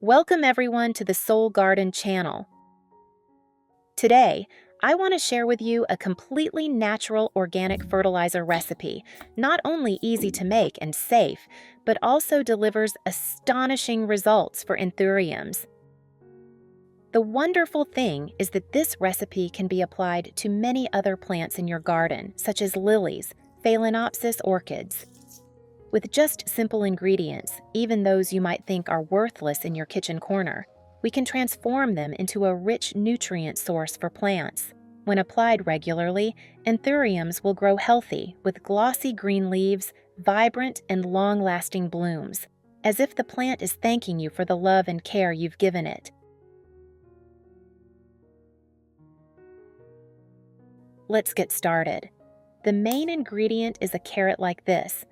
Welcome everyone to the Soul Garden channel. Today, I want to share with you a completely natural organic fertilizer recipe, not only easy to make and safe, but also delivers astonishing results for Anthuriums. The wonderful thing is that this recipe can be applied to many other plants in your garden, such as lilies, Phalaenopsis orchids. With just simple ingredients, even those you might think are worthless in your kitchen corner, we can transform them into a rich nutrient source for plants. When applied regularly, Anthuriums will grow healthy with glossy green leaves, vibrant and long-lasting blooms, as if the plant is thanking you for the love and care you've given it. Let's get started. The main ingredient is a carrot like this.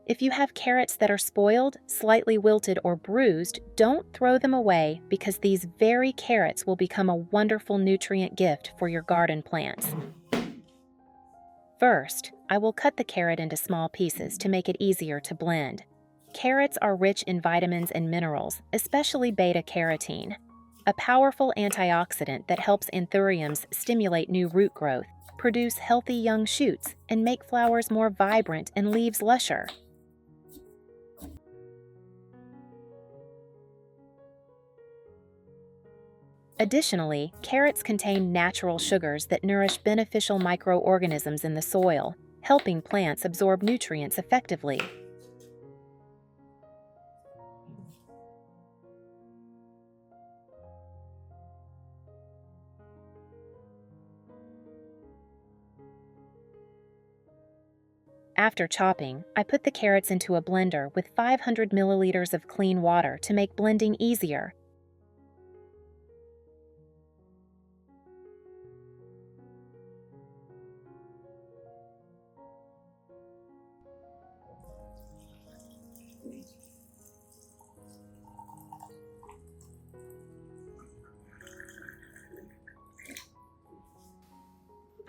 If you have carrots that are spoiled, slightly wilted, or bruised, don't throw them away because these very carrots will become a wonderful nutrient gift for your garden plants. First, I will cut the carrot into small pieces to make it easier to blend. Carrots are rich in vitamins and minerals, especially beta-carotene, a powerful antioxidant that helps Anthuriums stimulate new root growth, produce healthy young shoots, and make flowers more vibrant and leaves lusher. Additionally, carrots contain natural sugars that nourish beneficial microorganisms in the soil, helping plants absorb nutrients effectively. After chopping, I put the carrots into a blender with 500 milliliters of clean water to make blending easier.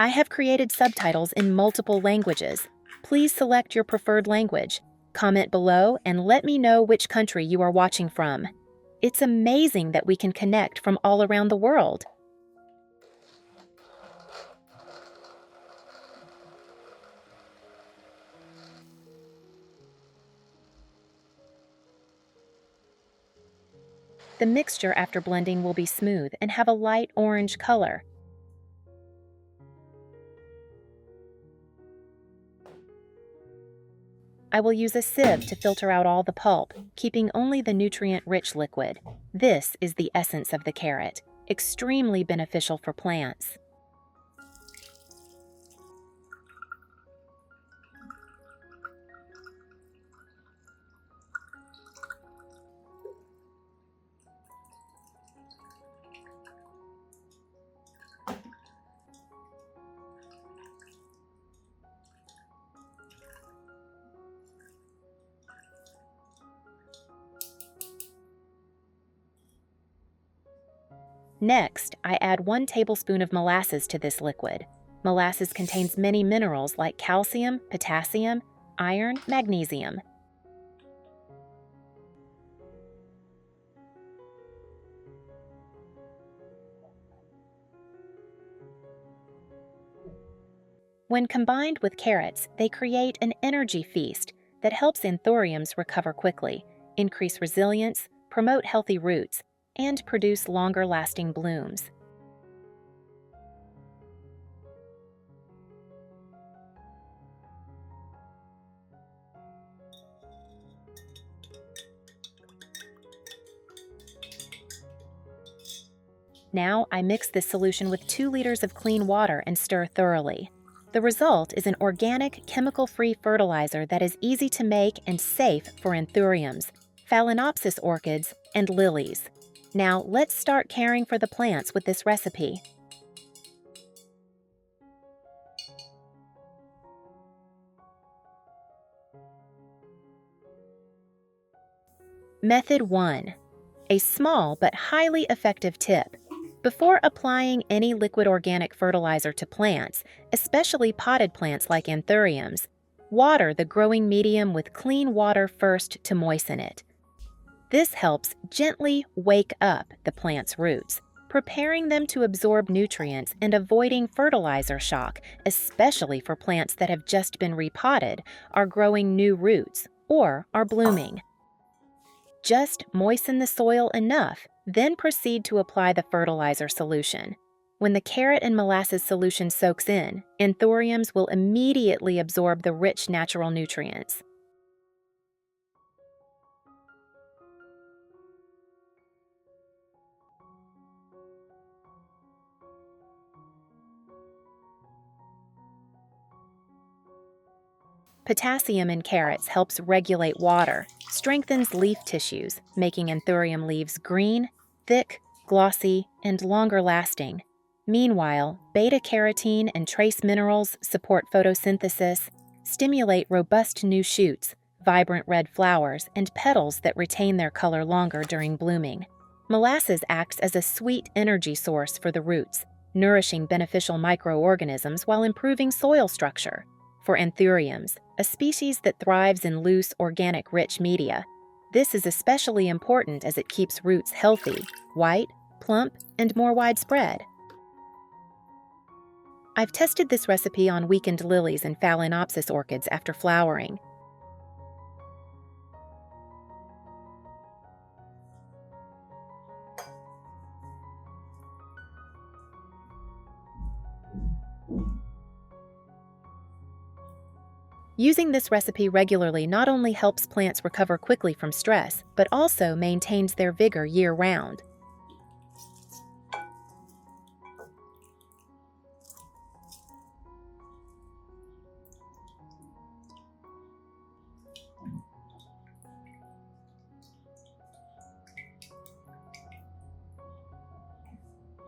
I have created subtitles in multiple languages. Please select your preferred language. Comment below and let me know which country you are watching from. It's amazing that we can connect from all around the world. The mixture after blending will be smooth and have a light orange color. I will use a sieve to filter out all the pulp, keeping only the nutrient-rich liquid. This is the essence of the carrot, extremely beneficial for plants. Next, I add 1 tablespoon of molasses to this liquid. Molasses contains many minerals like calcium, potassium, iron, magnesium. When combined with carrots, they create an energy feast that helps Anthuriums recover quickly, increase resilience, promote healthy roots, and produce longer-lasting blooms. Now I mix this solution with 2 liters of clean water and stir thoroughly. The result is an organic, chemical-free fertilizer that is easy to make and safe for Anthuriums, Phalaenopsis orchids, and lilies. Now let's start caring for the plants with this recipe. Method 1. A small but highly effective tip. Before applying any liquid organic fertilizer to plants, especially potted plants like Anthuriums, water the growing medium with clean water first to moisten it. This helps gently wake up the plant's roots, preparing them to absorb nutrients and avoiding fertilizer shock, especially for plants that have just been repotted, are growing new roots, or are blooming. Just moisten the soil enough, then proceed to apply the fertilizer solution. When the carrot and molasses solution soaks in, Anthuriums will immediately absorb the rich natural nutrients. Potassium in carrots helps regulate water, strengthens leaf tissues, making Anthurium leaves green, thick, glossy, and longer lasting. Meanwhile, beta-carotene and trace minerals support photosynthesis, stimulate robust new shoots, vibrant red flowers, and petals that retain their color longer during blooming. Molasses acts as a sweet energy source for the roots, nourishing beneficial microorganisms while improving soil structure. For Anthuriums, a species that thrives in loose, organic, rich media, this is especially important as it keeps roots healthy, white, plump, and more widespread. I've tested this recipe on weakened lilies and Phalaenopsis orchids after flowering. Using this recipe regularly not only helps plants recover quickly from stress, but also maintains their vigor year-round.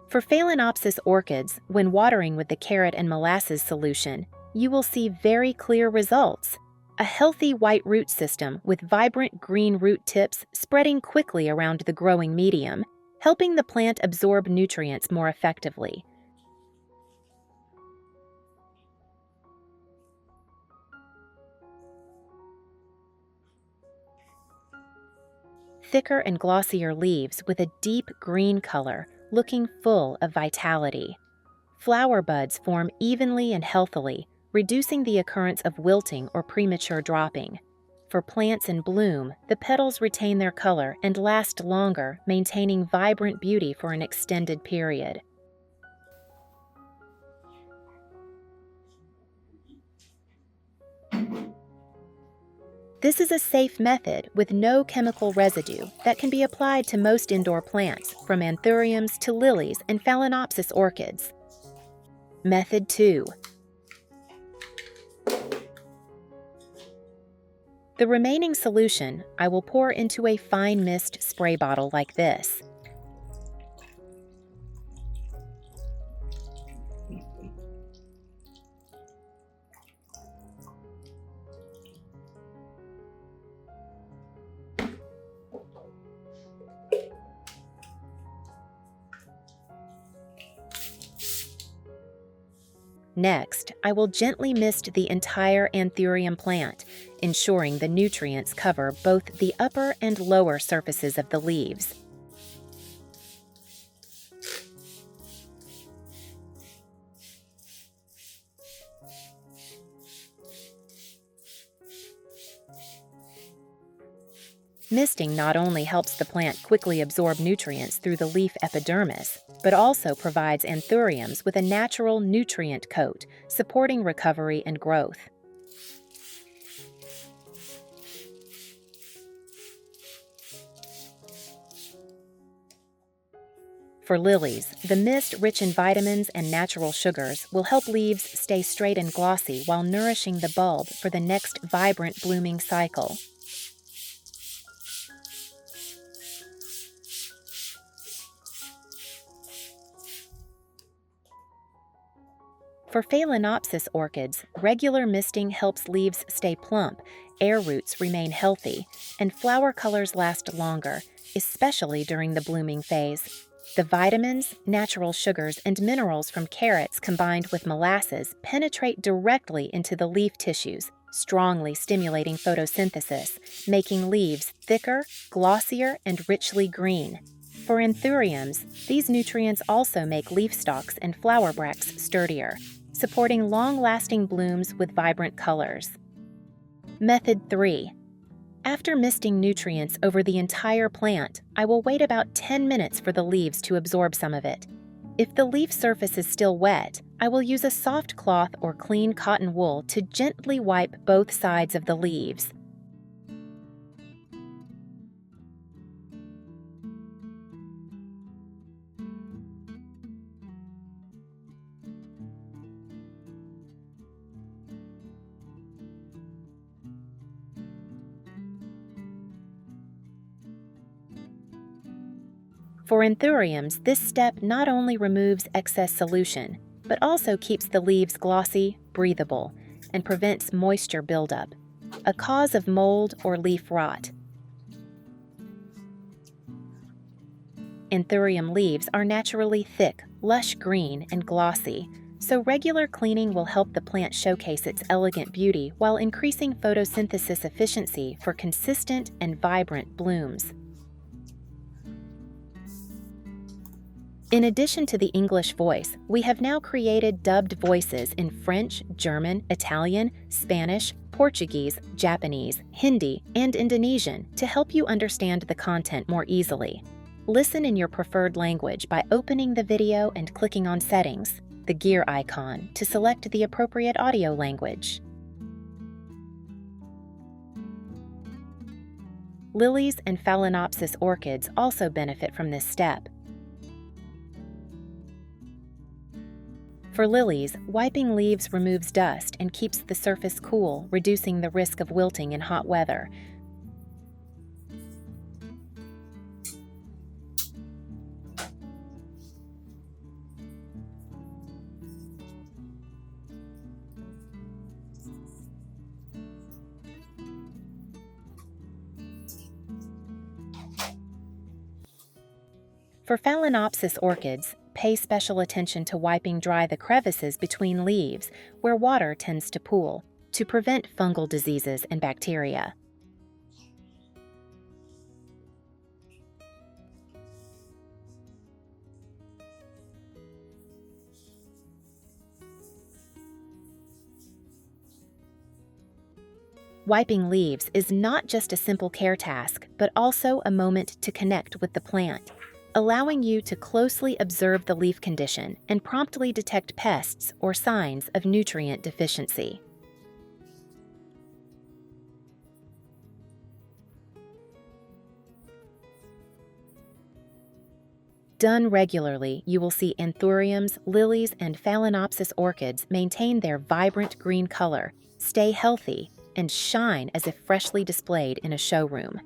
For Phalaenopsis orchids, when watering with the carrot and molasses solution, you will see very clear results. A healthy white root system with vibrant green root tips spreading quickly around the growing medium, helping the plant absorb nutrients more effectively. Thicker and glossier leaves with a deep green color, looking full of vitality. Flower buds form evenly and healthily, reducing the occurrence of wilting or premature dropping. For plants in bloom, the petals retain their color and last longer, maintaining vibrant beauty for an extended period. This is a safe method with no chemical residue that can be applied to most indoor plants, from Anthuriums to lilies and Phalaenopsis orchids. Method 2. The remaining solution I will pour into a fine mist spray bottle like this. Next, I will gently mist the entire Anthurium plant, ensuring the nutrients cover both the upper and lower surfaces of the leaves. Misting not only helps the plant quickly absorb nutrients through the leaf epidermis, but also provides Anthuriums with a natural nutrient coat, supporting recovery and growth. For lilies, the mist rich in vitamins and natural sugars will help leaves stay straight and glossy while nourishing the bulb for the next vibrant blooming cycle. For Phalaenopsis orchids, regular misting helps leaves stay plump, air roots remain healthy, and flower colors last longer, especially during the blooming phase. The vitamins, natural sugars, and minerals from carrots combined with molasses penetrate directly into the leaf tissues, strongly stimulating photosynthesis, making leaves thicker, glossier, and richly green. For Anthuriums, these nutrients also make leaf stalks and flower bracts sturdier, supporting long-lasting blooms with vibrant colors. Method 3. After misting nutrients over the entire plant, I will wait about 10 minutes for the leaves to absorb some of it. If the leaf surface is still wet, I will use a soft cloth or clean cotton wool to gently wipe both sides of the leaves. For Anthuriums, this step not only removes excess solution, but also keeps the leaves glossy, breathable, and prevents moisture buildup, a cause of mold or leaf rot. Anthurium leaves are naturally thick, lush green, and glossy, so regular cleaning will help the plant showcase its elegant beauty while increasing photosynthesis efficiency for consistent and vibrant blooms. In addition to the English voice, we have now created dubbed voices in French, German, Italian, Spanish, Portuguese, Japanese, Hindi, and Indonesian to help you understand the content more easily. Listen in your preferred language by opening the video and clicking on Settings, the gear icon, to select the appropriate audio language. Lilies and Phalaenopsis orchids also benefit from this step. For lilies, wiping leaves removes dust and keeps the surface cool, reducing the risk of wilting in hot weather. For Phalaenopsis orchids, pay special attention to wiping dry the crevices between leaves where water tends to pool to prevent fungal diseases and bacteria. Wiping leaves is not just a simple care task, but also a moment to connect with the plant, allowing you to closely observe the leaf condition and promptly detect pests or signs of nutrient deficiency. Done regularly, you will see Anthuriums, lilies, and Phalaenopsis orchids maintain their vibrant green color, stay healthy, and shine as if freshly displayed in a showroom.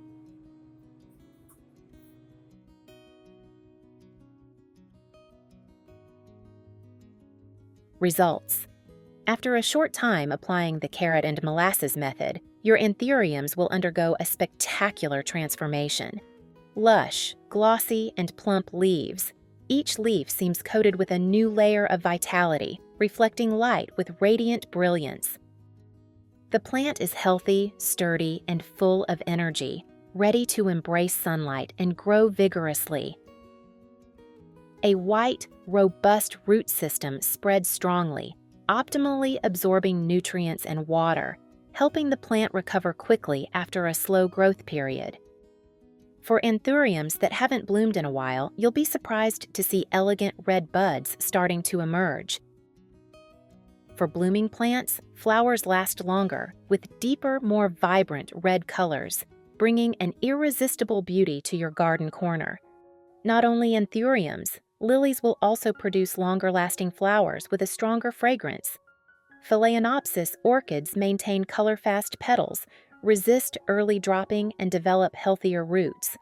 Results. After a short time applying the carrot and molasses method, your Anthuriums will undergo a spectacular transformation. Lush, glossy, and plump leaves. Each leaf seems coated with a new layer of vitality, reflecting light with radiant brilliance. The plant is healthy, sturdy, and full of energy, ready to embrace sunlight and grow vigorously. A white, robust root system spreads strongly, optimally absorbing nutrients and water, helping the plant recover quickly after a slow growth period. For Anthuriums that haven't bloomed in a while, you'll be surprised to see elegant red buds starting to emerge. For blooming plants, flowers last longer, with deeper, more vibrant red colors, bringing an irresistible beauty to your garden corner. Not only Anthuriums, lilies will also produce longer-lasting flowers with a stronger fragrance. Phalaenopsis orchids maintain color-fast petals, resist early dropping, and develop healthier roots.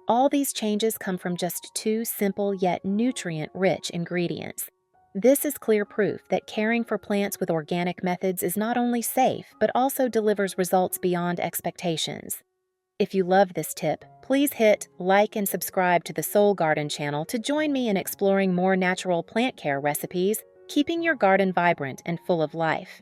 All these changes come from just two simple yet nutrient-rich ingredients. This is clear proof that caring for plants with organic methods is not only safe, but also delivers results beyond expectations. If you love this tip, please hit like and subscribe to the Soul Garden channel to join me in exploring more natural plant care recipes, keeping your garden vibrant and full of life.